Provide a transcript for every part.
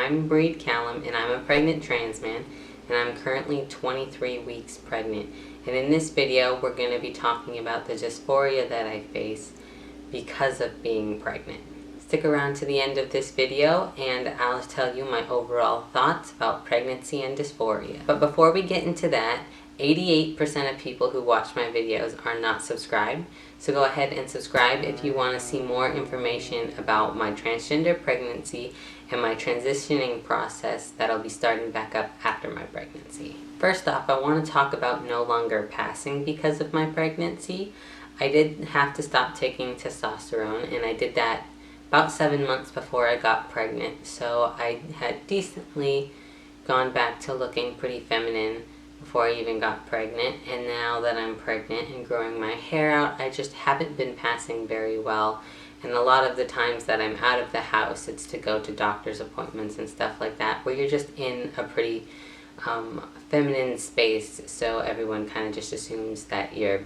I'm Breed Callum, and I'm a pregnant trans man, and I'm currently 23 weeks pregnant. And in this video, we're going to be talking about the dysphoria that I face because of being pregnant. Stick around to the end of this video, and I'll tell you my overall thoughts about pregnancy and dysphoria. But before we get into that, 88% of people who watch my videos are not subscribed, so go ahead and subscribe if you want to see more information about my transgender pregnancy and my transitioning process that'll be starting back up after my pregnancy. First off, I want to talk about no longer passing because of my pregnancy. I did have to stop taking testosterone, and I did that about 7 months before I got pregnant, so I had decently gone back to looking pretty feminine before I even got pregnant. And now that I'm pregnant and growing my hair out, I just haven't been passing very well. And a lot of the times that I'm out of the house, it's to go to doctor's appointments and stuff like that, where you're just in a pretty feminine space, so everyone kind of just assumes that you're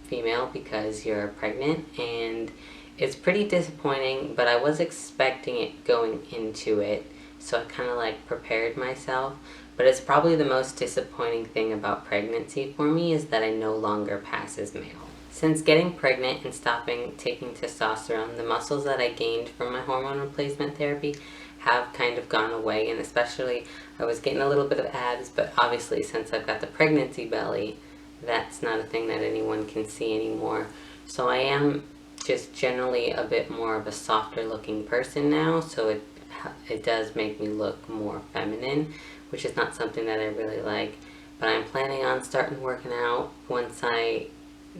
female because you're pregnant, and it's pretty disappointing, but I was expecting it going into it, so I kind of like prepared myself. But it's probably the most disappointing thing about pregnancy for me is that I no longer pass as male. Since getting pregnant and stopping taking testosterone, the muscles that I gained from my hormone replacement therapy have kind of gone away, and especially I was getting a little bit of abs, but obviously since I've got the pregnancy belly, that's not a thing that anyone can see anymore. So I am just generally a bit more of a softer looking person now, so it does make me look more feminine, which is not something that I really like. But I'm planning on starting working out once I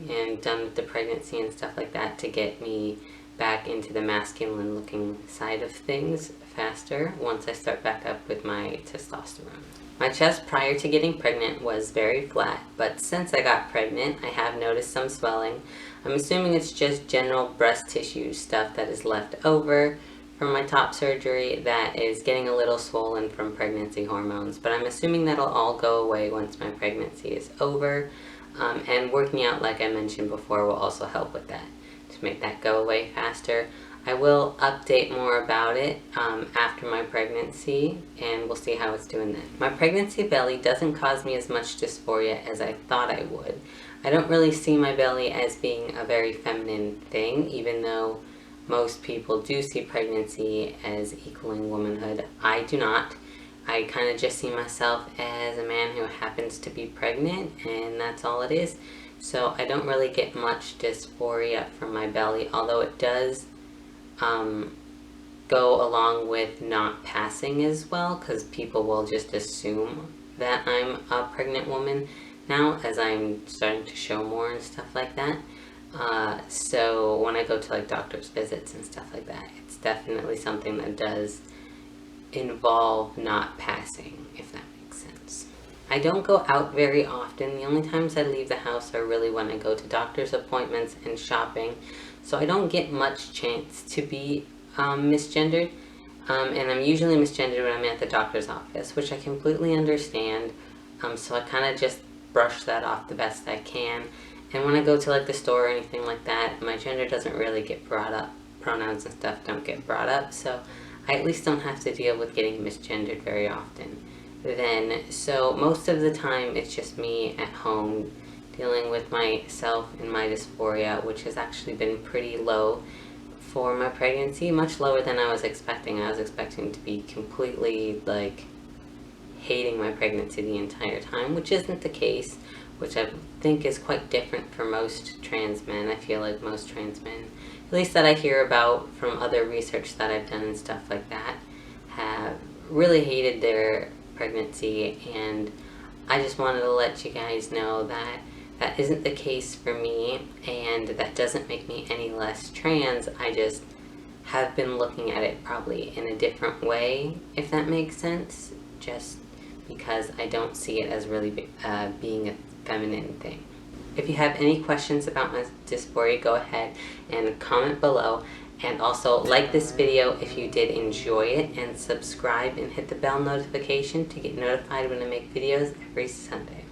am done with the pregnancy and stuff like that, to get me back into the masculine looking side of things faster once I start back up with my testosterone. My chest prior to getting pregnant was very flat, but since I got pregnant, I have noticed some swelling. I'm assuming it's just general breast tissue stuff that is left over from my top surgery that is getting a little swollen from pregnancy hormones, but I'm assuming that'll all go away once my pregnancy is over, and working out, like I mentioned before, will also help with that, to make that go away faster. I will update more about it after my pregnancy, and we'll see how it's doing then. My pregnancy belly doesn't cause me as much dysphoria as I thought I would. I don't really see my belly as being a very feminine thing, even though most people do see pregnancy as equaling womanhood. I do not. I kind of just see myself as a man who happens to be pregnant, and that's all it is. So I don't really get much dysphoria from my belly, although it does go along with not passing as well, because people will just assume that I'm a pregnant woman now, as I'm starting to show more and stuff like that. So when I go to like doctor's visits and stuff like that, it's definitely something that does involve not passing, if that makes sense. I don't go out very often. The only times I leave the house are really when I go to doctor's appointments and shopping, so I don't get much chance to be misgendered, and I'm usually misgendered when I'm at the doctor's office, which I completely understand, so I kind of just brush that off the best I can. And when I go to like the store or anything like that, my gender doesn't really get brought up. Pronouns and stuff don't get brought up, so I at least don't have to deal with getting misgendered very often then. So most of the time it's just me at home dealing with myself and my dysphoria, which has actually been pretty low for my pregnancy, much lower than I was expecting. I was expecting to be completely like hating my pregnancy the entire time, which isn't the case, which I think is quite different for most trans men. I feel like most trans men, at least that I hear about from other research that I've done and stuff like that, have really hated their pregnancy, and I just wanted to let you guys know that that isn't the case for me, and that doesn't make me any less trans. I just have been looking at it probably in a different way, if that makes sense, just because I don't see it as really being a feminine thing. If you have any questions about my dysphoria, go ahead and comment below, and also like this video if you did enjoy it, and subscribe and hit the bell notification to get notified when I make videos every Sunday.